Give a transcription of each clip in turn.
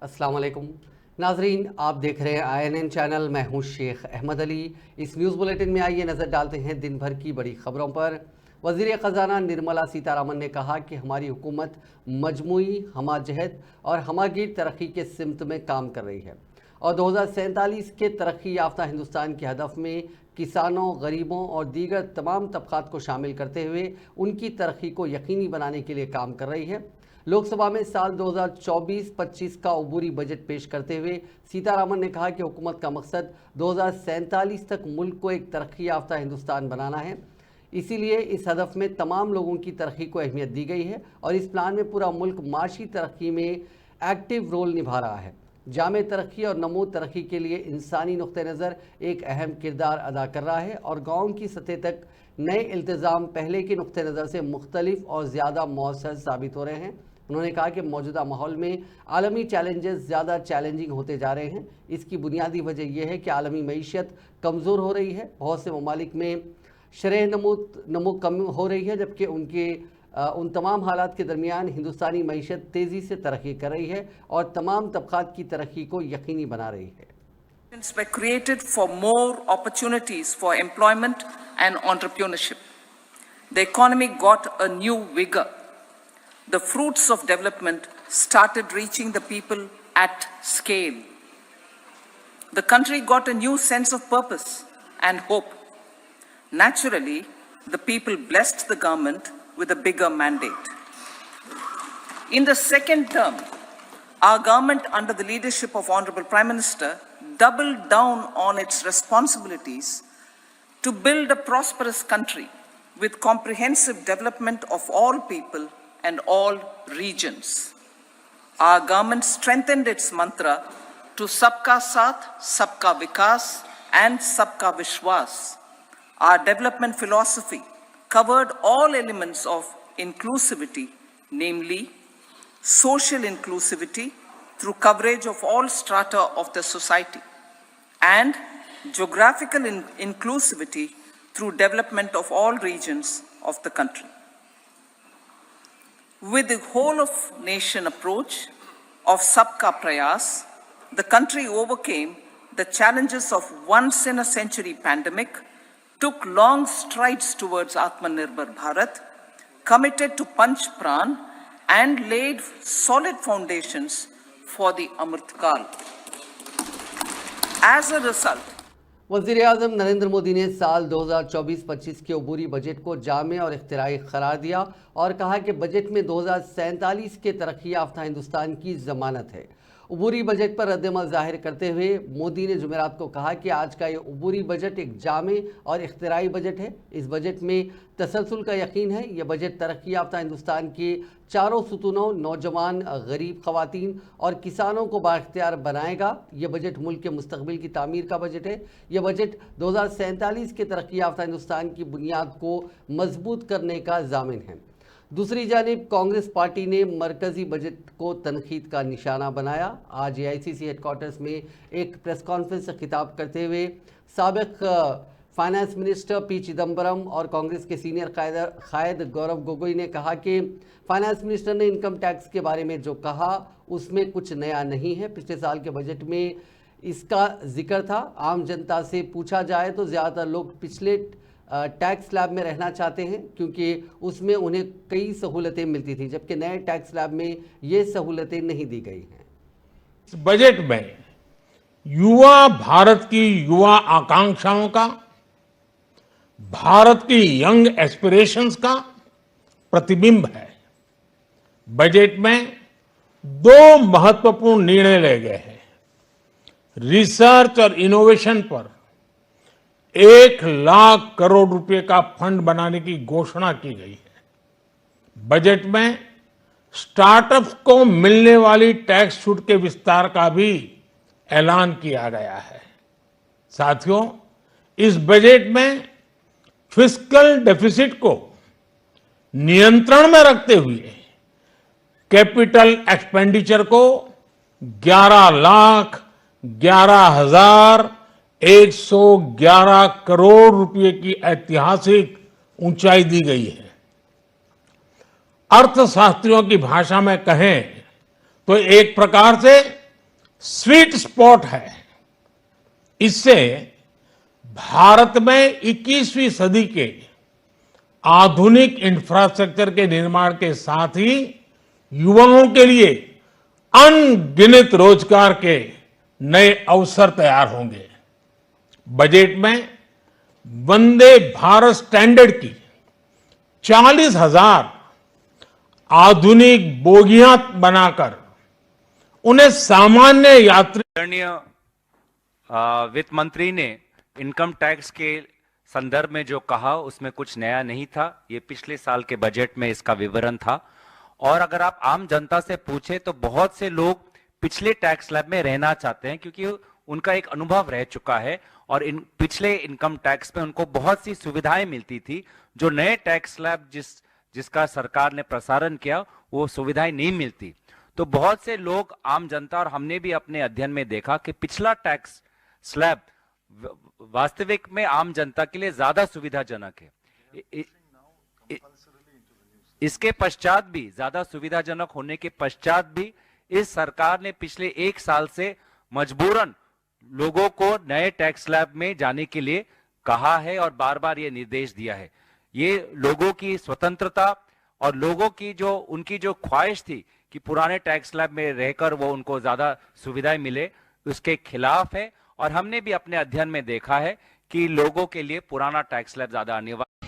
अस्सलाम वालेकुम नाजरीन, आप देख रहे हैं INN चैनल। मैं हूं शेख अहमद अली। इस न्यूज़ बुलेटिन में आइए नज़र डालते हैं दिन भर की बड़ी खबरों पर। वज़ीर ख़जाना निर्मला सीतारमन ने कहा कि हमारी हुकूमत मजमूई, हमाजहत और हमागीर तरक्की के सिमत में काम कर रही है और 2047 के तरक्की याफ्ता हिंदुस्तान के हदफ में किसानों, गरीबों और दीगर तमाम तबक़ात को शामिल करते हुए उनकी तरक्की को यकीनी बनाने के लिए काम कर रही है। लोकसभा में साल 2024-25 का अबूरी बजट पेश करते हुए सीतारमन ने कहा कि हुकूमत का मकसद 2047 तक मुल्क को एक तरक्की याफ्ता हिंदुस्तान बनाना है। इसीलिए इस हदफ में तमाम लोगों की तरक्की को अहमियत दी गई है और इस प्लान में पूरा मुल्क माशी तरक्की में एक्टिव रोल निभा रहा है। जामे तरक्की और नमो तरक्की के लिए इंसानी नुक्ते नज़र एक अहम किरदार अदा कर रहा है और गाँव की सतह तक नए इल्तिज़ाम पहले के नुक्ते नज़र से मुख्तलिफ और ज़्यादा मौसर साबित हो रहे हैं। उन्होंने कहा कि मौजूदा माहौल में आलमी चैलेंजेस ज़्यादा चैलेंजिंग होते जा रहे हैं। इसकी बुनियादी वजह यह है कि आलमी मईशत कमज़ोर हो रही है। बहुत से ममालिक में शरह नमो कम हो रही है, जबकि उन तमाम हालात के दरमियान हिंदुस्तानी मईशत तेज़ी से तरक्की कर रही है और तमाम तबक़ात की तरक्की को यकीनी बना रही है। Were created for more opportunities for employment and entrepreneurship. The economy got a new vigor. The fruits of development started reaching the people at scale. The country got a new sense of purpose and hope. Naturally, the people blessed the government with a bigger mandate. In the second term, our government, under the leadership of Honorable Prime Minister, doubled down on its responsibilities to build a prosperous country with comprehensive development of all people and all regions. Our government strengthened its mantra to Sabka Saath, Sabka Vikas and Sabka Vishwas. Our development philosophy covered all elements of inclusivity, namely social inclusivity through coverage of all strata of the society and geographical inclusivity through development of all regions of the country. With the whole of nation approach of Sabka Prayas, the country overcame the challenges of once in a century pandemic, took long strides towards Atmanirbhar Bharat, committed to Panch Pran and laid solid foundations for the Amrit Kal. As a result, वज़ीर आज़म नरेंद्र मोदी ने साल 2024-25 के अबूरी budget को जामे और इख्तिराई करार दिया और कहा कि बजट में 2047 के तरक्की याफ्ता हिंदुस्तान की ज़मानत है। अबूरी बजट पर रद्दमल ज़ाहिर करते हुए मोदी ने जुमेरात को कहा कि आज का ये अबूरी बजट एक जामे और इख्तिराई बजट है। इस बजट में तसलसल का यकीन है। यह बजट तरक्की याफ्ता हिंदुस्तान के चारों सुतूनों, नौजवान, गरीब, ख़वातीन और किसानों को बाइख्तियार बनाएगा। यह बजट मुल्क के मुस्तकबिल की तामीर का बजट है। यह बजट 2047 के तरक्की याफ्ता हिंदुस्तान की बुनियाद को मजबूत करने का ज़ामिन है। दूसरी जानिब कांग्रेस पार्टी ने मरकज़ी बजट को तनकीद का निशाना बनाया। आज AICC हेडक्वार्टर्स में एक प्रेस कॉन्फ्रेंस से खिताब करते हुए साबिक फाइनेंस मिनिस्टर P. चिदम्बरम और कांग्रेस के सीनियर कायद गौरव गोगोई ने कहा कि फाइनेंस मिनिस्टर ने इनकम टैक्स के बारे में जो कहा उसमें कुछ नया नहीं है। पिछले साल के बजट में इसका जिक्र था। आम जनता से पूछा जाए तो ज़्यादातर लोग पिछले टैक्स स्लैब में रहना चाहते हैं क्योंकि उसमें उन्हें कई सहूलतें मिलती थी, जबकि नए टैक्स स्लैब में ये सहूलतें नहीं दी गई हैं। इस बजट में युवा भारत की युवा आकांक्षाओं का, भारत की यंग एस्पिरेशंस का प्रतिबिंब है। बजट में दो महत्वपूर्ण निर्णय लिए गए हैं। रिसर्च और इनोवेशन पर 1 लाख करोड़ रुपए का फंड बनाने की घोषणा की गई है। बजट में स्टार्टअप्स को मिलने वाली टैक्स छूट के विस्तार का भी ऐलान किया गया है। साथियों, इस बजट में फिस्कल डेफिसिट को नियंत्रण में रखते हुए कैपिटल एक्सपेंडिचर को 11,11,111 करोड़ रुपए की ऐतिहासिक ऊंचाई दी गई है। अर्थशास्त्रियों की भाषा में कहें तो एक प्रकार से स्वीट स्पॉट है। इससे भारत में 21वीं सदी के आधुनिक इंफ्रास्ट्रक्चर के निर्माण के साथ ही युवाओं के लिए अनगिनत रोजगार के नए अवसर तैयार होंगे। बजट में वंदे भारत स्टैंडर्ड की 40,000 आधुनिक बोगियां बनाकर उन्हें सामान्य यात्री आदरणीय वित्त मंत्री ने इनकम टैक्स के संदर्भ में जो कहा उसमें कुछ नया नहीं था। ये पिछले साल के बजट में इसका विवरण था। और अगर आप आम जनता से पूछे तो बहुत से लोग पिछले टैक्स स्लैब में रहना चाहते हैं, क्योंकि उनका एक अनुभव रह चुका है और इन पिछले इनकम टैक्स में उनको बहुत सी सुविधाएं मिलती थी। जो नए टैक्स स्लैब जिसका सरकार ने प्रसारण किया वो सुविधाएं नहीं मिलती। तो बहुत से लोग, आम जनता और हमने भी अपने अध्ययन में देखा कि पिछला टैक्स स्लैब वास्तविक में आम जनता के लिए ज्यादा सुविधाजनक है। इसके पश्चात भी, ज्यादा सुविधाजनक होने के पश्चात भी, इस सरकार ने पिछले 1 साल से मजबूरन लोगों को नए टैक्स स्लैब में जाने के लिए कहा है और बार बार ये निर्देश दिया है। ये लोगों की स्वतंत्रता और लोगों की उनकी जो ख्वाहिश थी कि पुराने टैक्स स्लैब में रहकर वो उनको ज्यादा सुविधाएं मिले, उसके खिलाफ है। और हमने भी अपने अध्ययन में देखा है कि लोगों के लिए पुराना टैक्स स्लैब ज्यादा अनिवार्य।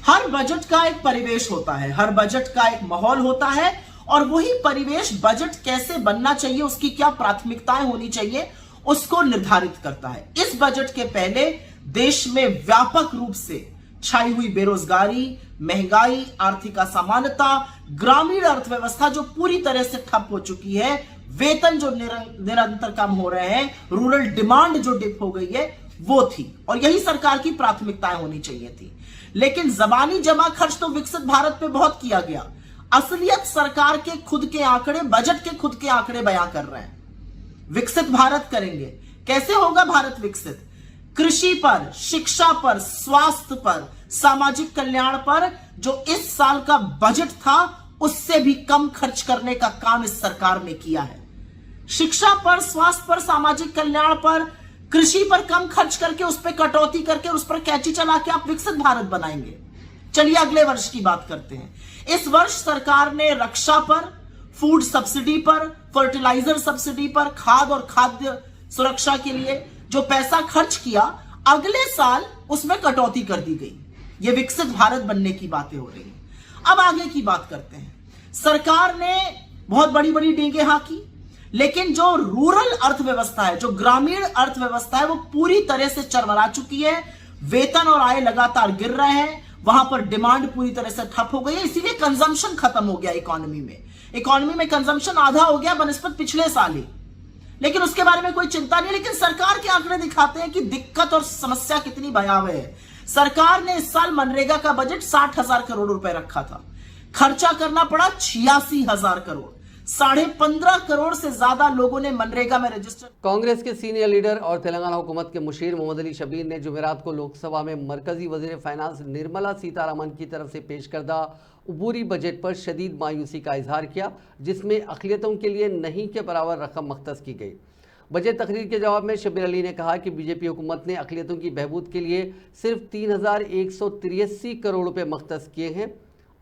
हर बजट का एक परिवेश होता है, हर बजट का एक माहौल होता है और वही परिवेश बजट कैसे बनना चाहिए, उसकी क्या प्राथमिकताएं होनी चाहिए, उसको निर्धारित करता है। इस बजट के पहले देश में व्यापक रूप से छाई हुई बेरोजगारी, महंगाई, आर्थिक असमानता, ग्रामीण अर्थव्यवस्था जो पूरी तरह से ठप हो चुकी है, वेतन जो निरंतर कम हो रहे हैं, रूरल डिमांड जो डिप हो गई है, वो थी और यही सरकार की प्राथमिकताएं होनी चाहिए थी। लेकिन जबानी जमा खर्च तो विकसित भारत पे बहुत किया गया। असलियत सरकार के खुद के आंकड़े, बजट के खुद के आंकड़े बयां कर रहे हैं। विकसित भारत करेंगे, कैसे होगा भारत विकसित? कृषि पर, शिक्षा पर, स्वास्थ्य पर, सामाजिक कल्याण पर जो इस साल का बजट था उससे भी कम खर्च करने का काम इस सरकार ने किया है। शिक्षा पर, स्वास्थ्य पर, सामाजिक कल्याण पर, कृषि पर कम खर्च करके उस पर कटौती करके उस पर कैची चला के आप विकसित भारत बनाएंगे। चलिए अगले वर्ष की बात करते हैं। इस वर्ष सरकार ने रक्षा पर, फूड सब्सिडी पर, फर्टिलाइजर सब्सिडी पर, खाद और खाद्य सुरक्षा के लिए जो पैसा खर्च किया, अगले साल उसमें कटौती कर दी गई। ये विकसित भारत बनने की बातें हो रही हैं। अब आगे की बात करते हैं। सरकार ने बहुत बड़ी बड़ी डींगे हाँकी, लेकिन जो रूरल अर्थव्यवस्था है, जो ग्रामीण अर्थव्यवस्था है, वो पूरी तरह से चरमरा चुकी है। वेतन और आय लगातार गिर रहे हैं, वहां पर डिमांड पूरी तरह से ठप हो गई है, इसीलिए कंजम्पशन खत्म हो गया इकोनॉमी में। इकोनॉमी में कंजम्पशन आधा हो गया बनस्पत पिछले साल ही, लेकिन उसके बारे में कोई चिंता नहीं। लेकिन सरकार के आंकड़े दिखाते हैं कि दिक्कत और समस्या कितनी भयावह है। सरकार ने इस साल मनरेगा का बजट 60,000 करोड़ रुपए रखा था, खर्चा करना पड़ा 86,000 करोड़। 15.5 करोड़ से ज्यादा लोगों ने मनरेगा में रजिस्टर। कांग्रेस के सीनियर लीडर और तेलंगाना हुकूमत के मुशीर मोहम्मद अली शबीर ने जुमेरात को लोकसभा में मरकजी वजीर फाइनेंस निर्मला सीतारमण की तरफ से पेश करदा अबूरी बजट पर शदीद मायूसी का इजहार किया, जिसमें अक़लियतों के लिए नहीं के बराबर रकम मख्तस की गई। बजट तकरीर के जवाब में शबीर अली ने कहा कि बीजेपी हुकूमत ने अक़लियतों की बहबूद के लिए सिर्फ 3,183 करोड़ रुपये मख्तस किए हैं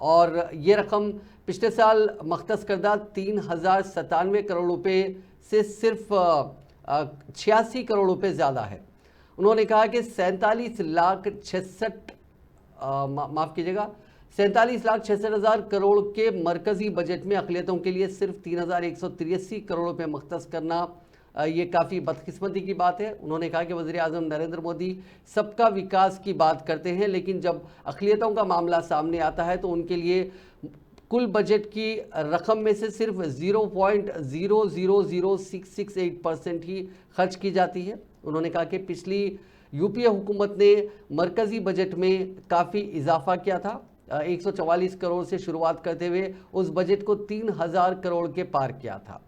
और ये रकम पिछले साल मख्तस करदा 3,097 करोड़ रुपए से सिर्फ 86 करोड़ रुपए ज़्यादा है। उन्होंने कहा कि 47,66,000 करोड़ के मरकज़ी बजट में अक़लियतों के लिए सिर्फ 3,183 करोड़ रुपए मख्तस करना ये काफ़ी बदकिस्मती की बात है। उन्होंने कहा कि वज़ीर-ए-आज़म नरेंद्र मोदी सबका विकास की बात करते हैं, लेकिन जब अक़लियतों का मामला सामने आता है तो उनके लिए कुल बजट की रकम में से सिर्फ 0.000668% ही खर्च की जाती है। उन्होंने कहा कि पिछली यूपीए हुकूमत ने मरकज़ी बजट में काफ़ी इजाफा किया था। 144 करोड़ से शुरुआत करते हुए उस बजट को 3,000 करोड़ के पार किया था।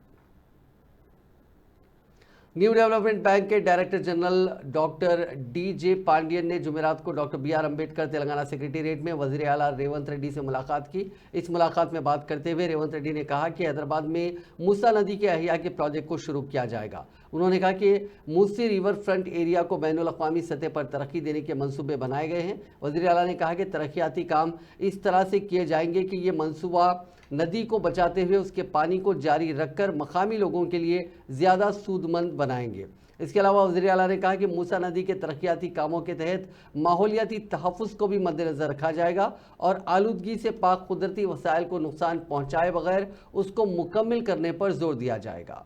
न्यू डेवलपमेंट बैंक के director general doctor D J. Pandian ने जुमेरात को doctor B R. Ambedkar Telangana secretariat में वजीर आला रेवंत रेड्डी से मुलाकात की। इस मुलाकात में बात करते हुए रेवंत रेड्डी ने कहा कि हैदराबाद में मूसा नदी के अहिया के प्रोजेक्ट को शुरू किया जाएगा। उन्होंने कहा कि मूसी रिवर फ्रंट एरिया को बैनुल अक़वामी सतह पर तरक्की देने के मंसूबे बनाए गए हैं। वजीर आला ने कहा कि तरक्याती काम इस तरह से किए जाएंगे कि ये मंसूबा नदी को बचाते हुए उसके पानी को जारी रखकर मकामी लोगों के लिए ज़्यादा सूदमंद बनाएंगे। इसके अलावा वज़ीर आला ने कहा कि मूसा नदी के तरक्याती कामों के तहत माहौलियाती तहफ़्फ़ुज़ को भी मद्देनज़र रखा जाएगा और आलूदगी से पाक कुदरती वसाइल को नुकसान पहुँचाए बगैर उसको मुकम्मल करने पर जोर दिया जाएगा।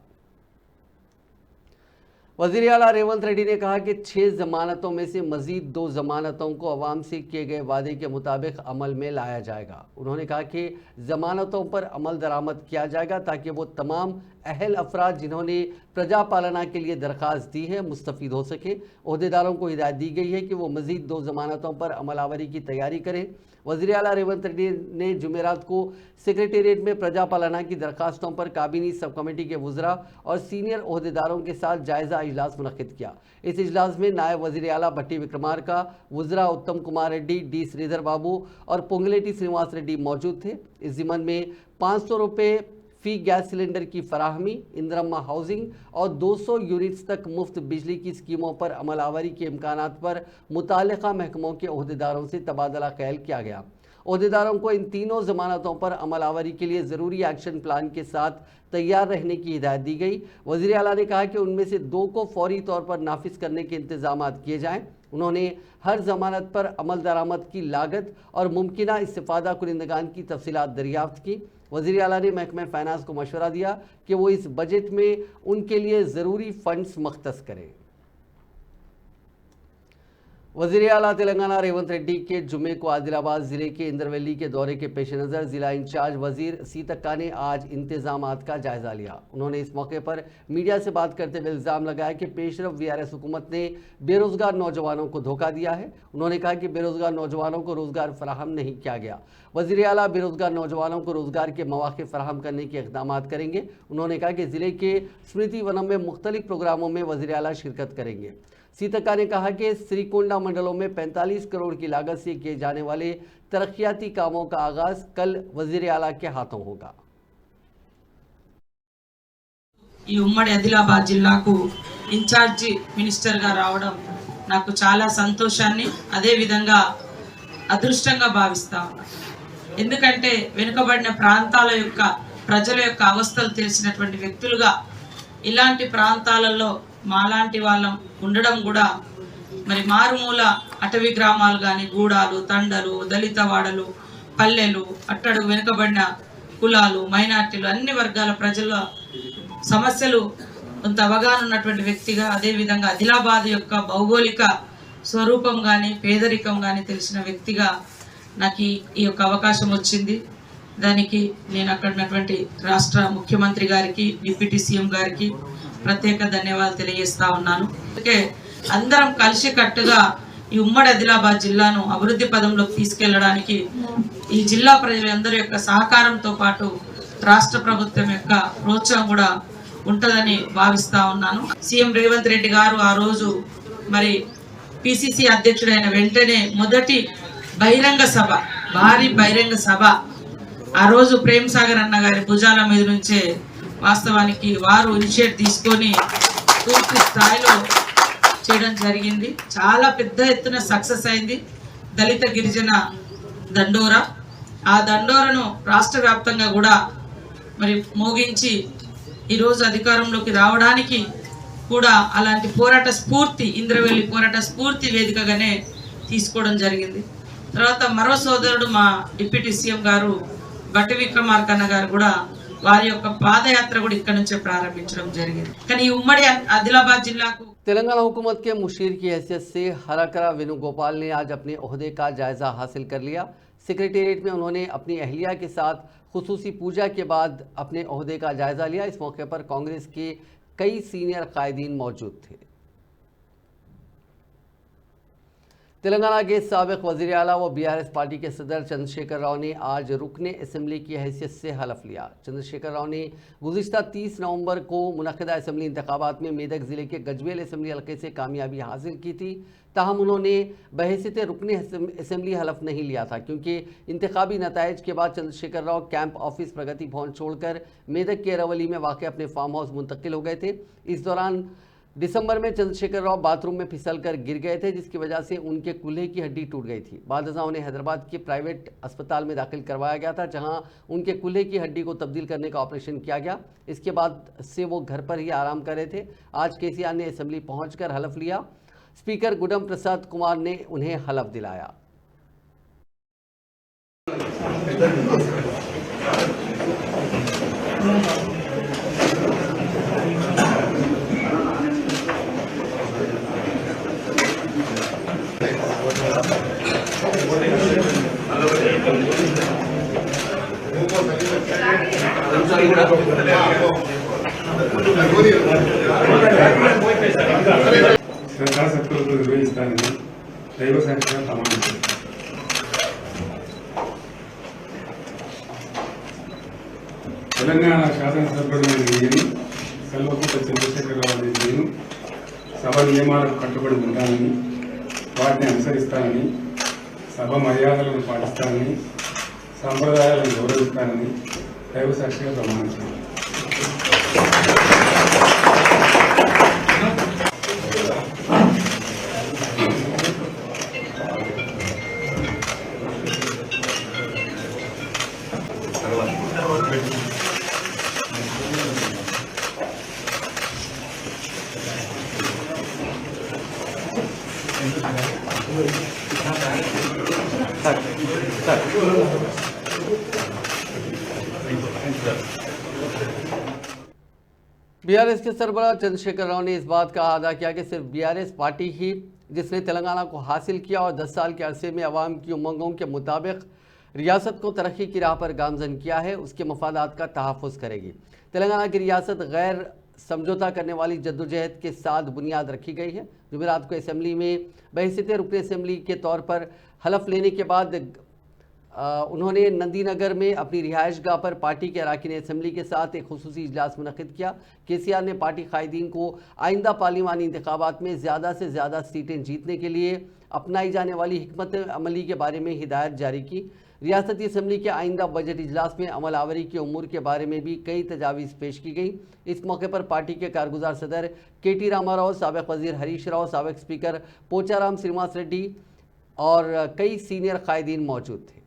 वज़ीर आला रेवंत रेड्डी ने कहा कि 6 जमानतों में से मज़ीद 2 जमानतों को अवाम से किए गए वादे के मुताबिक अमल में लाया जाएगा। उन्होंने कहा कि जमानतों पर अमल दरामद किया जाएगा ताकि वो तमाम अहल अफराद जिन्होंने प्रजा पालना के लिए दरख्वास्त दी है मुस्तफ़ीद हो सके। ओहदेदारों को हिदायत दी गई है कि वो मज़ीद 2 जमानतों पर अमलावरी की तैयारी करें। वज़ीर आला रेवंत रेड्डी ने जुमेरात को सेक्रेटेरिएट में प्रजा पालना की दरखास्तों पर काबीनी सब कमेटी के वज़रा और सीनियर ओहदेदारों के साथ जायज़ा इजलास मुनक़्क़िद किया। इस इजलास में नायब वज़ीर आला भट्टी विक्रमार्का, वज़रा उत्तम कुमार रेड्डी, डी श्रीधर बाबू और पोंगलेटी श्रीनिवास रेड्डी मौजूद थे। इस ज़िमन में 500 रुपये फी गैस सिलेंडर की फराहमी, इंदिरम्मा हाउसिंग और 200 यूनिट्स तक मुफ्त बिजली की स्कीमों पर अमलावरी के इम्कानात पर मुताल्लिक़ा महकमों के ओहदेदारों से तबादला ख्याल किया गया। ओहदेदारों को इन तीनों जमानतों पर अमलावरी के लिए ज़रूरी एक्शन प्लान के साथ तैयार रहने की हिदायत दी गई। वज़ीर आला ने कहा कि उनमें से 2 को फौरी तौर पर नाफिज करने के इंतजामात किए जाएँ। उन्होंने हर जमानत पर अमल दरामद की लागत और मुमकिना इस्तिफ़ादा कुनिंदगान की तफसीलात दरियाफ्त की। वज़ीर आला ने महकमे फाइनेंस को मशवरा दिया कि वो इस बजट में उनके लिए ज़रूरी फंड्स मख्तस करें। वज़ीर आला तेलंगाना रेवंत रेड्डी के जुमे को आदिलाबाद ज़िले के इंद्रवेली के दौरे के पेश नज़र ज़िला इंचार्ज वज़ीर सीतक्का ने आज इंतज़ामात का जायज़ा लिया। उन्होंने इस मौके पर मीडिया से बात करते हुए इल्ज़ाम लगाया कि पेशरफ VRS हुकूमत ने बेरोज़गार नौजवानों को धोखा दिया है। उन्होंने कहा कि बेरोज़गार नौजवानों को रोज़गार फराहम नहीं किया गया। वज़ीर आला बेरोज़गार नौजवानों को रोज़गार के मौक़े फराहम करने के इक़दाम करेंगे। उन्होंने कहा कि ज़िले के स्मृति वनम में मुख्तलिफ प्रोग्रामों में वज़ीर आला शिरकत करेंगे। सीतक्का ने कहा कि श्रीकोंडा मंडलों में 45 करोड़ की लागत से किए जाने वाले तरक्याती कामों का आगाज कल वज़ीर आला के हाथों होगा। ఈ ఉమ్మడి ఆదిలాబాద్ జిల్లాకు ఇన్ఛార్జి మినిస్టర్గా రావడం నాకు చాలా సంతోషాన్ని అదే విధంగా అదృష్టంగా భావిస్తా ఉన్నాను. ఎందుకంటే వెనుకబడిన ప్రాంతాల యొక్క ప్రజల యొక్క అవస్థలు తెలిసినటువంటి వ్యక్తులుగా ఇలాంటి ప్రాంతాలలో మాలాంటి వాళ్ళం ఉండడం కూడా మరి మారుమూల అటవీ గ్రామాలు కానీ గూడాలు, తండలు, దళిత వాడలు, పల్లెలు, అట్టడుగు వెనుకబడిన కులాలు, మైనార్టీలు అన్ని వర్గాల ప్రజల సమస్యలు కొంత అవగాహన ఉన్నటువంటి వ్యక్తిగా అదేవిధంగా ఆదిలాబాద్ యొక్క భౌగోళిక స్వరూపం కానీ పేదరికం కానీ తెలిసిన వ్యక్తిగా నాకు ఈ యొక్క అవకాశం వచ్చింది. దానికి నేను అక్కడ ఉన్నటువంటి రాష్ట్ర ముఖ్యమంత్రి గారికి, డిప్యూటీ సీఎం గారికి ప్రత్యేక ధన్యవాదాలు తెలియజేస్తా ఉన్నాను. అందుకే అందరం కలిసి కట్టుగా ఈ ఉమ్మడి ఆదిలాబాద్ జిల్లాను అభివృద్ధి పదంలోకి తీసుకెళ్లడానికి ఈ జిల్లా ప్రజలందరి యొక్క సహకారంతో పాటు రాష్ట్ర ప్రభుత్వం యొక్క ప్రోత్సాహం కూడా ఉంటుందని భావిస్తా ఉన్నాను. సీఎం రేవంత్ రెడ్డి గారు ఆ రోజు మరి PCC అధ్యక్షుడైన వెంటనే మొదటి బహిరంగ సభ, భారీ బహిరంగ సభ ఆ రోజు ప్రేమ్ సాగర్ అన్న గారి భుజాల మీద నుంచే వాస్తవానికి వారు ఇనిషియేట్ తీసుకొని పూర్తి స్థాయిలో చేయడం జరిగింది. చాలా పెద్ద ఎత్తున సక్సెస్ అయింది. దళిత గిరిజన దండోరా, ఆ దండోరను రాష్ట్ర వ్యాప్తంగా కూడా మరి మోగించి ఈరోజు అధికారంలోకి రావడానికి కూడా అలాంటి పోరాట స్ఫూర్తి, ఇంద్రవెల్లి పోరాట స్ఫూర్తి వేదికగానే తీసుకోవడం జరిగింది. తర్వాత మరో సోదరుడు మా డిప్యూటీ సీఎం గారు భట్టి విక్రమార్కన్న గారు కూడా వారి యొక్క పాదయాత్ర కూడా ఇక్కడ నుంచే ప్రారంభించడం జరిగింది. కానీ ఈ ఉమ్మడి ఆదిలాబాద్ జిల్లాకు तेलंगाना हुकूमत के मुशीर की हैसियत से हराकरा वेणुगोपाल ने आज अपने ओहदे का जायज़ा हासिल कर लिया। सेक्रेटेरिएट में उन्होंने अपनी अहलिया के साथ खुसूसी पूजा के बाद अपने ओहदे का जायज़ा लिया। इस मौके पर कांग्रेस के कई सीनियर कायदीन मौजूद थे। तेलंगाना के साबिक वज़ीर आला व बीआरएस पार्टी के सदर चंद्रशेखर राव ने आज रुकने असेंबली की हैसियत से हलफ लिया। चंद्रशेखर राव ने गुज़िश्ता 30 नवंबर को मुनक़िदा असेंबली इंतखाबात में मेदक ज़िले के गजवेल असेंबली हल्के से कामयाबी हासिल की थी। ताहम उन्होंने बहैसियत रुकने असेंबली हलफ नहीं लिया था, क्योंकि इंतखाबी नताइज के बाद चंद्रशेखर राव कैंप ऑफिस प्रगति भवन छोड़कर मेदक के रवली में वाक़ अपने फार्म हाउस मुंतकिल हो गए थे। इस दौरान दिसंबर में चंद्रशेखर राव बाथरूम में फिसल कर गिर गए थे, जिसकी वजह से उनके कूल्हे की हड्डी टूट गई थी। बाद उन्हें हैदराबाद के प्राइवेट अस्पताल में दाखिल करवाया गया था, जहां उनके कूल्हे की हड्डी को तब्दील करने का ऑपरेशन किया गया। इसके बाद से वो घर पर ही आराम कर रहे थे। आज केसीआर ने असेंबली पहुंचकर हलफ लिया। स्पीकर गुडम प्रसाद कुमार ने उन्हें हलफ दिलाया। శ్రద్ధాశక్తులతో నిర్వహిస్తానని దైవ సాక్షిగా ప్రమాణం చేస్తాను. తెలంగాణ శాసనసభ్యుడైన నేను కల్వకుంట్ల చంద్రశేఖరరావు అనే నేను సభ నియమాలకు కట్టుబడి ఉంటానని, వాటిని అనుసరిస్తానని, సభ మర్యాదలను పాటిస్తానని, సంప్రదాయాలను గౌరవిస్తానని దైవ సాక్షిగా ప్రమాణం చేస్తాను. बीआरएस के सरबराह चंद्रशेखर राव ने इस बात का अदा किया कि सिर्फ बीआरएस पार्टी ही जिसने तेलंगाना को हासिल किया और 10 साल के अरसे में अवाम की उमंगों के मुताबिक रियासत को तरक्की की राह पर गामजन किया है, उसके मफादात का तहफ़्फ़ुज़ करेगी। तेलंगाना की रियासत गैर समझौता करने वाली जद्दोजहद के साथ बुनियाद रखी गई है। जुमेरात को असेंबली में बहैसियत रुकन असेंबली के तौर पर हलफ लेने के बाद उन्होंने नंदीनगर में अपनी रिहाइश गाह पर पार्टी के अरकान असेंबली के साथ एक खुसूसी इजलास मुनक़िद किया। केसीआर ने पार्टी कायदीन को आइंदा पार्लिमानी इंतखाबात में ज़्यादा से ज़्यादा सीटें जीतने के लिए अपनाई जाने वाली हिकमत अमली के बारे में हिदायत जारी की। रियासती असेंबली के आइंदा बजट इजलास में अमल आवरी के उमूर के बारे में भी कई तजावीज़ पेश की गई। इस मौके पर पार्टी के कारगुजार सदर KT रामाराव, साबिक वज़ीर हरीश राव, साबिक स्पीकर पोचाराम श्रीनिवास रेड्डी और कई सीनियर कायदीन मौजूद थे।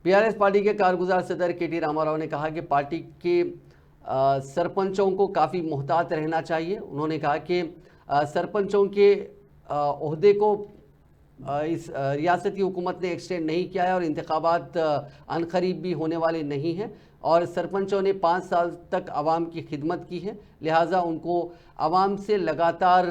बीआरएस पार्टी के कारगुजार सदर KT रामाराव ने कहा कि पार्टी के सरपंचों को काफ़ी मुहतात रहना चाहिए। उन्होंने कहा कि सरपंचों के ओहदे को इस रियासती हुकूमत ने एक्सटेंड नहीं किया है और इंतखाबात अनकरीब भी होने वाले नहीं हैं और सरपंचों ने 5 साल तक आवाम की खिदमत की है, लिहाजा उनको आवाम से लगातार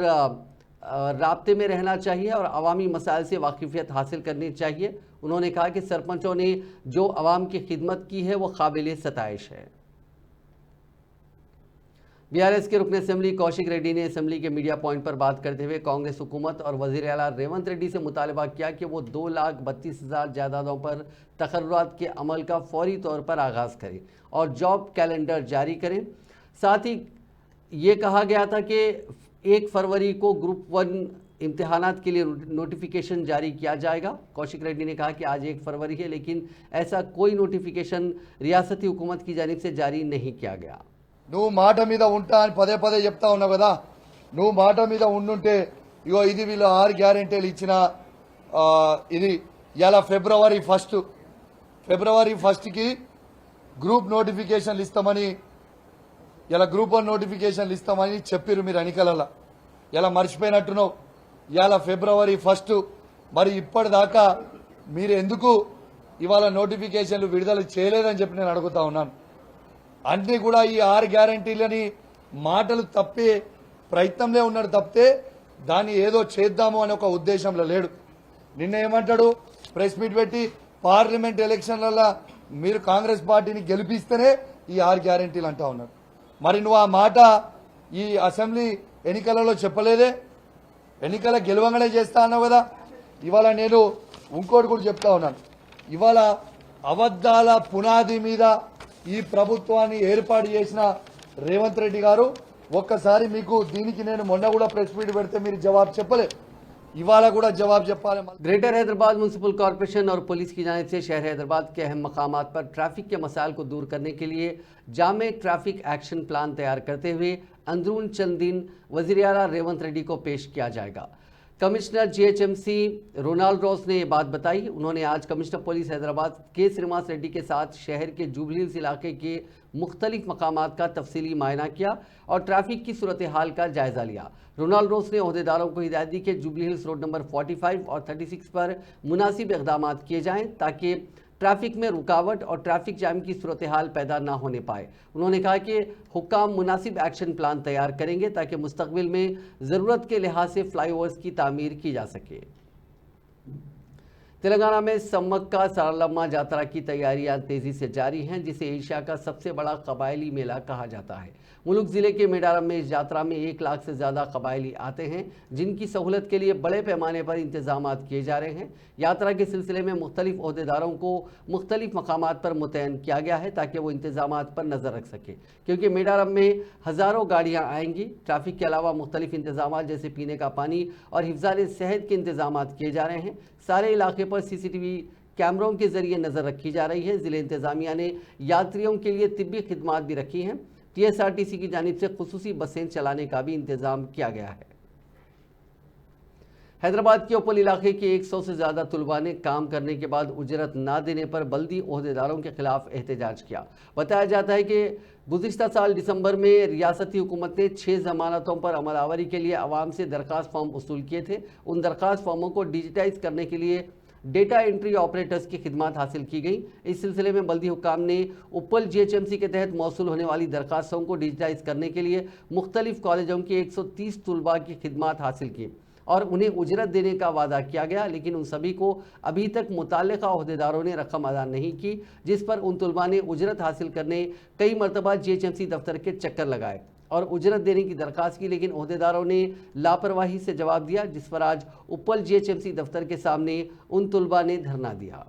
राब्ते में रहना चाहिए और अवामी मसाइल से वाकिफियत हासिल करनी चाहिए। उन्होंने कहा कि सरपंचों ने जो आवाम की खिदमत की है वो काबिल सताइश है। बीआरएस के रुकन असेंबली कौशिक रेड्डी ने असेंबली के मीडिया पॉइंट पर बात करते हुए कांग्रेस हुकूमत और वज़ीर आला रेवंत रेड्डी से मुतालबा किया कि वो 2,32,000 जायदादों पर तकर्रुरात के अमल का फौरी तौर पर आगाज़ करें और जॉब कैलेंडर जारी करें। साथ ही ये कहा गया था कि 1 फरवरी को ग्रुप 1 इम्तिहानात के लिए नोटिफिकेशन जारी किया जाएगा। कौशिक रेड्डी ने कहा कि आज 1 फरवरी है, लेकिन ऐसा कोई नोटिफिकेशन रियासती हुकूमत की जानिब से जारी नहीं किया गया। నువ్వు మాట మీద ఉంటా అని పదే పదే చెప్తా ఉన్నావు కదా, నువ్వు మాట మీద ఉండుంటే ఇగో ఇది వీళ్ళు 6 గ్యారెంటీలు ఇచ్చిన ఇది ఇలా ఫిబ్రవరి 1కి గ్రూప్ నోటిఫికేషన్లు ఇస్తామని, ఇలా గ్రూప్ 1 నోటిఫికేషన్లు ఇస్తామని చెప్పిరు మీరు ఎన్నికలలో. ఇలా మర్చిపోయినట్టున్నావు. ఇలా ఫిబ్రవరి 1 మరి ఇప్పటిదాకా మీరు ఎందుకు ఇవాళ నోటిఫికేషన్లు విడుదల చేయలేదని చెప్పి నేను అడుగుతా ఉన్నాను. అన్ని కూడా ఈ 6 గ్యారెంటీలని మాటలు తప్పే ప్రయత్నంలో ఉన్నాడు తప్పితే దాన్ని ఏదో చేద్దాము అనే ఒక ఉద్దేశంలో లేడు. నిన్న ఏమంటాడు, ప్రెస్ మీట్ పెట్టి పార్లమెంట్ ఎలక్షన్లలో మీరు కాంగ్రెస్ పార్టీని గెలిపిస్తేనే ఈ 6 గ్యారెంటీలు అంటా ఉన్నాడు. మరి నువ్వు ఆ మాట ఈ అసెంబ్లీ ఎన్నికలలో చెప్పలేదే, ఎన్నికల గెలవంగానే చేస్తా అన్నావు కదా. ఇవాళ నేను ఇంకోటి కూడా చెప్తా ఉన్నాను. ఇవాళ అబద్ధాల పునాది మీద ఈ ప్రభుత్వాన్ని ఏర్పాటు చేసిన రేవంత్ రెడ్డి గారు ఒక్కసారి మీకు దీనికి నేను మొన్న కూడా ప్రెస్ మీట్ పెడితే మీరు జవాబు చెప్పలేదు. ఇవాళ కూడా జవాబు చెప్పాలి. ग्रेटर हैदराबाद म्यूनिसिपल कॉरपोरेशन और पुलिस की जानिब से शहर हैदराबाद के अहम मकामात पर ट्रैफिक के मसाइल को दूर करने के लिए जामे ट्रैफिक एक्शन प्लान तैयार करते हुए अंदरून चंद दिन वज़ीर आला रेवंत रेड्डी को पेश किया जाएगा। कमिश्नर जीएचएमसी रोनाल्ड रॉस ने ये बात बताई। उन्होंने आज कमिश्नर पुलिस हैदराबाद के श्रीनिवास रेड्डी के साथ शहर के जुबली हिल्स इलाके के मुख्तलिफ मकामात का तफसीली मायना किया और ट्रैफिक की सूरत हाल का जायजा लिया। रोनाल्ड रॉस ने ओहदेदारों को हिदायत दी कि जुबली हिल्स रोड नंबर 45 और 36 पर मुनासिब इक़दाम किए जाएं ताकि ट्रैफिक में रुकावट और ट्रैफिक जाम की सूरत हाल पैदा ना होने पाए। उन्होंने कहा कि हुक्काम मुनासिब एक्शन प्लान तैयार करेंगे ताकि मुस्तकबिल में ज़रूरत के लिहाज से फ्लाईओवर्स की तामीर की जा सके। तेलंगाना में सम्मक्का सारलम्मा जात्रा की तैयारियां तेजी से जारी हैं, जिसे एशिया का सबसे बड़ा कबायली मेला कहा जाता है। मुलुक ज़िले के मेडारम में इस यात्रा में 1 लाख से ज़्यादा कबायली आते हैं, जिनकी सहूलत के लिए बड़े पैमाने पर इंतजाम किए जा रहे हैं। यात्रा के सिलसिले में मुख्तलिफ ओहदेदारों को मुख्तलिफ मकामात पर मुतयन किया गया है ताकि वो इंतजाम पर नज़र रख सके, क्योंकि मेडारम में हज़ारों गाड़ियाँ आएंगी। ट्रैफिक के अलावा मुख्तलिफ इंतजाम जैसे पीने का पानी और हिफ्ज़ान सेहत के इंतजाम किए जा रहे हैं। सारे इलाके पर सीसीटीवी कैमरों के जरिए नज़र रखी जा रही है। ज़िले इंतजामिया ने यात्रियों के लिए तिब्बी खिदमात भी रखी हैं। टीएसआरटीसी की जानिब से खुसूसी बसें चलाने का भी इंतजाम किया गया है। हैदराबाद के उपल इलाके के 100 से ज़्यादा तलबा ने काम करने के बाद उजरत ना देने पर बल्दी ओहदेदारों के खिलाफ एहतजाज किया। बताया जाता है कि गुज़िश्ता साल दिसंबर में रियासती हुकूमत ने 6 ज़मानतों पर अमलावरी के लिए आवाम से दरख्वास्त फॉर्म वसूल किए थे। उन दरख्वास्त फॉर्मों को डिजिटाइज करने के लिए डेटा एंट्री ऑपरेटर्स की खिदमत हासिल की गई। इस सिलसिले में बल्दी हुक्काम ने उपल जीएचएमसी के तहत मौसूल होने वाली दरख्वास्तों को डिजिटाइज करने के लिए मुख्तलिफ कॉलेजों के 130 तलबा की खिदमत हासिल की और उन्हें उजरत देने का वादा किया गया, लेकिन उन सभी को अभी तक मुताल्लिका ओहदेदारों ने रकम अदा नहीं की, जिस पर उन तलबा ने उजरत हासिल करने कई मरतबा जीएचएमसी दफ्तर के चक्कर लगाए और उजरत देने की दरख्वास्त की, लेकिन ओहदेदारों ने लापरवाही से जवाब दिया, जिस पर आज उपल जीएचएमसी दफ्तर के सामने उन तलबा ने धरना दिया।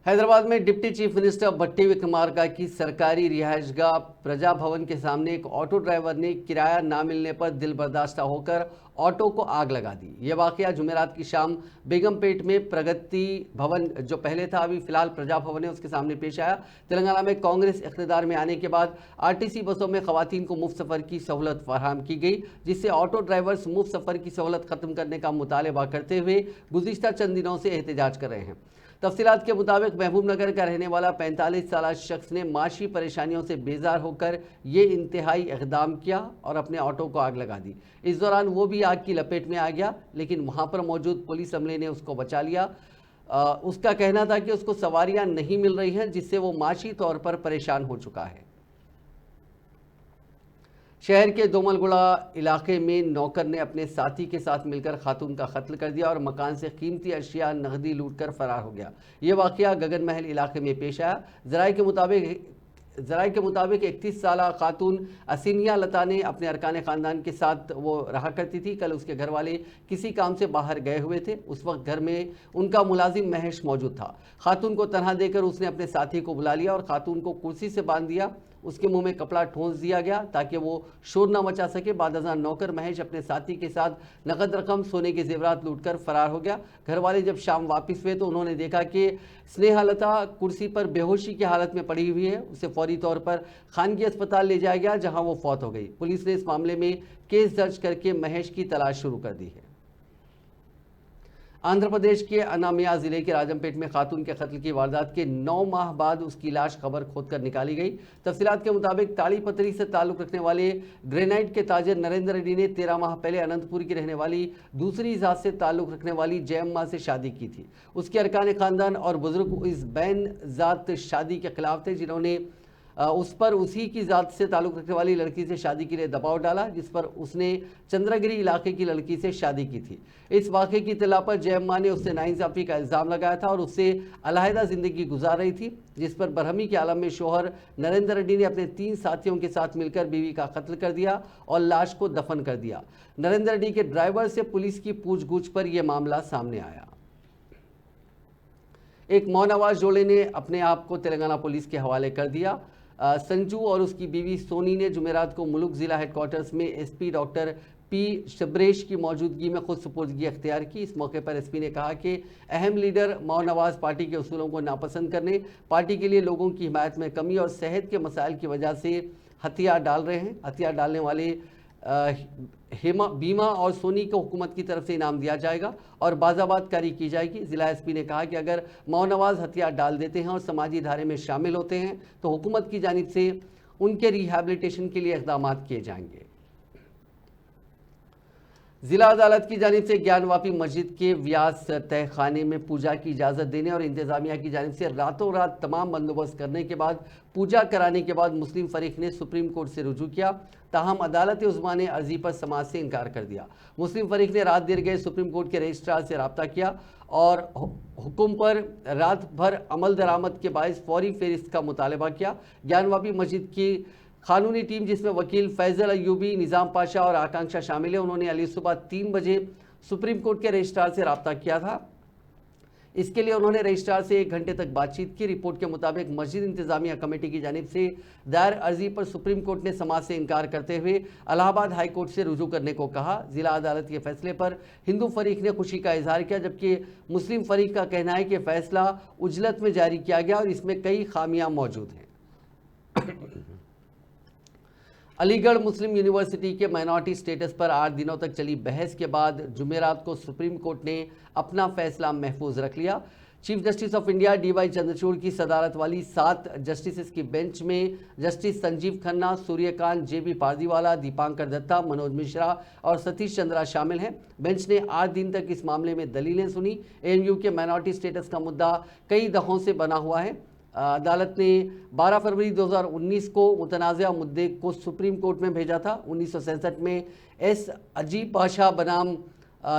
हैदराबाद में डिप्टी चीफ मिनिस्टर भट्टी विक्रमार्का की सरकारी रिहायशगाह प्रजा भवन के सामने एक ऑटो ड्राइवर ने किराया ना मिलने पर दिल बर्दाश्ता होकर ऑटो को आग लगा दी। यह वाकया जुमेरात की शाम बेगमपेट में प्रगति भवन, जो पहले था अभी फिलहाल प्रजा भवन है, उसके सामने पेश आया। तेलंगाना में कांग्रेस इख्तिदार में आने के बाद आरटीसी बसों में खवातीन को मुफ्त सफ़र की सहूलत फराहम की गई, जिससे ऑटो ड्राइवर्स मुफ्त सफ़र की सहूलत ख़त्म करने का मुतालबा करते हुए गुज़िश्ता चंद दिनों से एहतजाज कर रहे हैं। तफसीलात के मुताबिक महबूबनगर का रहने वाला 45 साल शख्स ने माशी परेशानियों से बेजार होकर ये इंतहाई इक़दाम किया और अपने ऑटो को आग लगा दी। इस दौरान वो भी आग की लपेट में आ गया, लेकिन वहाँ पर मौजूद पुलिस अमले ने उसको बचा लिया। उसका कहना था कि उसको सवारियाँ नहीं मिल रही हैं, जिससे वो माशी तौर पर परेशान हो चुका है। शहर के दोमलगुड़ा इलाके में नौकर ने अपने साथी के साथ मिलकर खातून का कत्ल कर दिया और मकान से कीमती अशिया नकदी लूटकर फरार हो गया। ये वाकया गगन महल इलाके में पेश आया। ज़राए के मुताबिक 31 साल खातून असिनिया लता ने अपने अरकान ख़ानदान के साथ वो रहा करती थी। कल उसके घर वाले किसी काम से बाहर गए हुए थे। उस वक्त घर में उनका मुलाजिम महेश मौजूद था। खातून को तनहा देकर उसने अपने साथी को बुला लिया और खातून को कुर्सी से बांध दिया। उसके मुंह में कपड़ा ठोंस दिया गया ताकि वो शोर न मचा सके। बाद अज़ान नौकर महेश अपने साथी के साथ नकद रकम, सोने के जेवरात लूटकर फरार हो गया। घर वाले जब शाम वापस हुए तो उन्होंने देखा कि स्नेहलता कुर्सी पर बेहोशी की हालत में पड़ी हुई है। उसे फौरी तौर पर खानगी अस्पताल ले जाया गया, जहां वो फौत हो गई। पुलिस ने इस मामले में केस दर्ज करके महेश की तलाश शुरू कर दी है। आंध्र प्रदेश के अनामिया जिले के राजमपेट में खातून के कत्ल की वारदात के 9 माह बाद उसकी लाश खबर खोदकर निकाली गई। तफसीलात के मुताबिक ताड़ीपत्री से ताल्लुक रखने वाले ग्रेनाइट के ताजर नरेंद्र रेड्डी ने 13 माह पहले अनंतपुर की रहने वाली दूसरी जात से ताल्लुक रखने वाली जयम्मा से शादी की थी। उसके अरकान खानदान और बुजुर्ग इस बैन जात शादी के खिलाफ थे, जिन्होंने उस पर उसी की जात से ताल्लुक रखने वाली लड़की से शादी के लिए दबाव डाला, जिस पर उसने चंद्रगिरी इलाके की लड़की से शादी की थी। इस वाक़े की इत्तला पर जयम्मा ने उससे नाइंसाफ़ी का इल्ज़ाम लगाया था और उससे अलहदा ज़िंदगी गुजार रही थी, जिस पर बरहमी के आलम में शोहर नरेंद्र रेड्डी ने अपने 3 साथियों के साथ मिलकर बीवी का कत्ल कर दिया और लाश को दफन कर दिया। नरेंद्र रेड्डी के ड्राइवर से पुलिस की पूछगछ पर यह मामला सामने आया। एक मौनवाज जोड़े ने अपने आप को तेलंगाना पुलिस के हवाले कर दिया। संजू और उसकी बीवी सोनी ने जुमेरात को मुलुक जिला हेडक्वार्टर्स में एसपी डॉक्टर पी शबरेश की मौजूदगी में खुद सुपुर्दगी अख्तियार की। इस मौके पर एसपी ने कहा कि अहम लीडर मौनवाज पार्टी के उसूलों को नापसंद करने, पार्टी के लिए लोगों की हिमायत में कमी और सेहत के मसाइल की वजह से हथियार डाल रहे हैं। हथियार डालने वाले बीमा और सोनी को हुकूमत की तरफ से इनाम दिया जाएगा और बाज़ाबात कारी की जाएगी। जिला एसपी ने कहा कि अगर मौनवाज हथियार डाल देते हैं और समाजी धारे में शामिल होते हैं तो हुकूमत की जानिब से उनके रिहैबिलिटेशन के लिए इक़दाम किए जाएंगे। जिला अदालत की जानिब से ज्ञानवापी मस्जिद के व्यास तहखाने में पूजा की इजाज़त देने और इंतज़ामिया की जानिब से रातों रात तमाम बंदोबस्त करने के बाद पूजा कराने के बाद मुस्लिम फरीक ने सुप्रीम कोर्ट से रुजू किया। ताहम अदालत उज़्मा ने अर्जी पर समाअत से इनकार कर दिया। मुस्लिम फरीक ने रात देर गए सुप्रीम कोर्ट के रजिस्ट्रार से रब्ता किया और हुक्म पर रात भर अमल दरामद के बायस फौरी फेरिस्त का मुतालबा किया। ज्ञानवापी मस्जिद की कानूनी टीम, जिसमें वकील फैजल अयूबी, निज़ाम पाशा और आकांक्षा शामिल है, उन्होंने अली सुबह 3 बजे सुप्रीम कोर्ट के रजिस्ट्रार से रब्ता किया था। इसके लिए उन्होंने रजिस्ट्रार से 1 घंटे तक बातचीत की। रिपोर्ट के मुताबिक मस्जिद इंतजामिया कमेटी की जानिब से दायर अर्जी पर सुप्रीम कोर्ट ने समाअत से इनकार करते हुए इलाहाबाद हाई कोर्ट से रुजू करने को कहा। जिला अदालत के फैसले पर हिंदू फरीक ने खुशी का इजहार किया, जबकि मुस्लिम फरीक का कहना है कि फैसला उजलत में जारी किया गया और इसमें कई खामियां मौजूद हैं। अलीगढ़ मुस्लिम यूनिवर्सिटी के माइनॉरिटी स्टेटस पर 8 दिनों तक चली बहस के बाद जुमेरात को सुप्रीम कोर्ट ने अपना फैसला महफूज रख लिया। Chief justice of India DY Chandrachud की सदारत वाली 7 जस्टिस की बेंच में जस्टिस संजीव खन्ना, सूर्यकांत, जेबी पारदीवाला, दीपांकर दत्ता, मनोज मिश्रा और सतीश चंद्रा शामिल हैं। बेंच ने 8 दिन तक इस मामले में दलीलें सुनी। एएमयू के माइनॉरिटी स्टेटस का मुद्दा कई दफ़ों से बना हुआ है। अदालत ने 12 फरवरी 2019 को मुतनाज़ा मुद्दे को सुप्रीम कोर्ट में भेजा था। 1967 में एस अजीब पाशा बनाम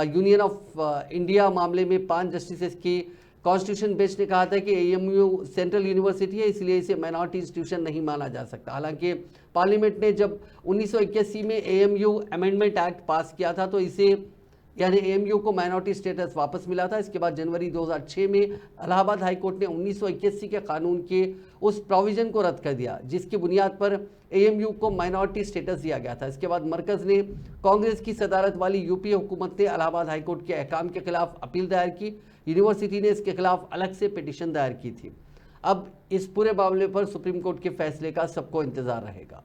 यूनियन ऑफ इंडिया मामले में 5 जस्टिस की कॉन्स्टिट्यूशन बेंच ने कहा था कि एएमयू सेंट्रल यूनिवर्सिटी है, इसलिए इसे माइनॉरिटी इंस्टीट्यूशन नहीं माना जा सकता। हालांकि पार्लियामेंट ने जब 1981 में एएमयू अमेंडमेंट एक्ट पास किया था तो इसे यानी एएमयू को माइनॉरिटी स्टेटस वापस मिला था। इसके बाद जनवरी 2006 में इलाहाबाद हाई कोर्ट ने 1981 के कानून के उस प्रोविजन को रद्द कर दिया जिसकी बुनियाद पर एएमयू को माइनॉरिटी स्टेटस दिया गया था। इसके बाद मरकज़ ने कांग्रेस की सदारत वाली यूपीए हुकूमत ने इलाहाबाद हाई कोर्ट के अहकाम के खिलाफ अपील दायर की। यूनिवर्सिटी ने इसके खिलाफ अलग से पिटीशन दायर की थी। अब इस पूरे मामले पर सुप्रीम कोर्ट के फैसले का सबको इंतजार रहेगा।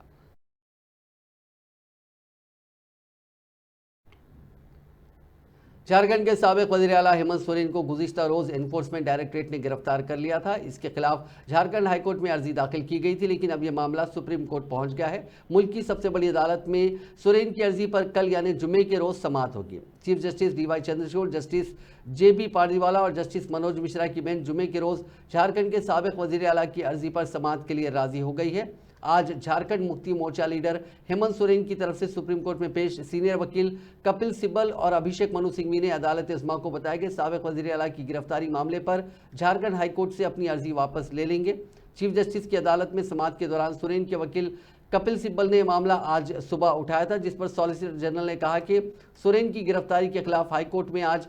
झारखंड के साबिक वज़ीर आला हेमंत सोरेन को गुज़िश्ता रोज़ एनफोर्समेंट डायरेक्टरेट ने गिरफ्तार कर लिया था। इसके खिलाफ झारखंड हाईकोर्ट में अर्जी दाखिल की गई थी, लेकिन अब यह मामला सुप्रीम कोर्ट पहुंच गया है। मुल्क की सबसे बड़ी अदालत में सोरेन की अर्जी पर कल यानी जुमे के रोज़ समाअत होगी। Chief justice DY Chandrachud, justice JB Pardiwala और जस्टिस मनोज मिश्रा की बेंच जुमे के रोज़ झारखंड के साबिक वज़ीर आला की अर्जी पर समाअत के लिए राजी हो गई है। आज झारखंड मुक्ति मोर्चा लीडर हेमंत सोरेन की तरफ से सुप्रीम कोर्ट में पेश सीनियर वकील कपिल सिब्बल और अभिषेक मनु सिंघवी ने अदालत इस्मा को बताया कि साबिक वज़ीर आला की गिरफ्तारी मामले पर झारखंड हाईकोर्ट से अपनी अर्जी वापस ले लेंगे। चीफ जस्टिस की अदालत में समाअत के दौरान सोरेन के वकील कपिल सिब्बल ने मामला आज सुबह उठाया था, जिस पर सॉलिसिटर जनरल ने कहा कि सोरेन की गिरफ्तारी के खिलाफ हाईकोर्ट में आज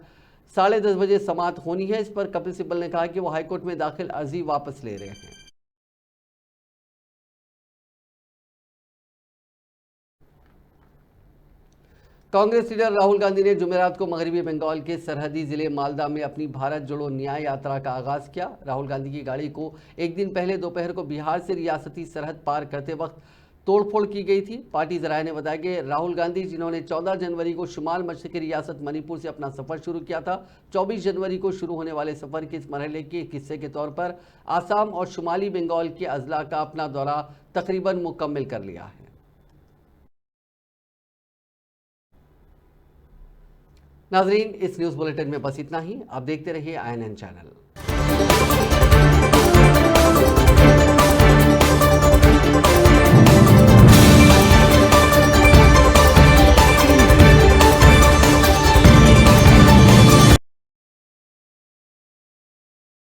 10:30 बजे समाअत होनी है। इस पर कपिल सिब्बल ने कहा कि वो हाईकोर्ट में दाखिल अर्जी वापस ले रहे हैं। कांग्रेस लीडर राहुल गांधी ने जुमेरात को मगरबी बंगाल के सरहदी जिले मालदा में अपनी भारत जोड़ो न्याय यात्रा का आगाज किया। राहुल गांधी की गाड़ी को एक दिन पहले दोपहर को बिहार से रियासती सरहद पार करते वक्त तोड़फोड़ की गई थी। पार्टी जराये ने बताया कि राहुल गांधी, जिन्होंने 14 जनवरी को शुमाल मशरकी रियासत मणिपुर से अपना सफर शुरू किया था, 24 जनवरी को शुरू होने वाले सफर के इस मरहले के एक हिस्से के तौर पर आसाम और शुमाली बंगाल के अजला का अपना दौरा तकरीबन मुकम्मल कर लिया है। नाजरीन, इस न्यूज़ बुलेटिन में बस इतना ही। आप देखते रहिए INN चैनल।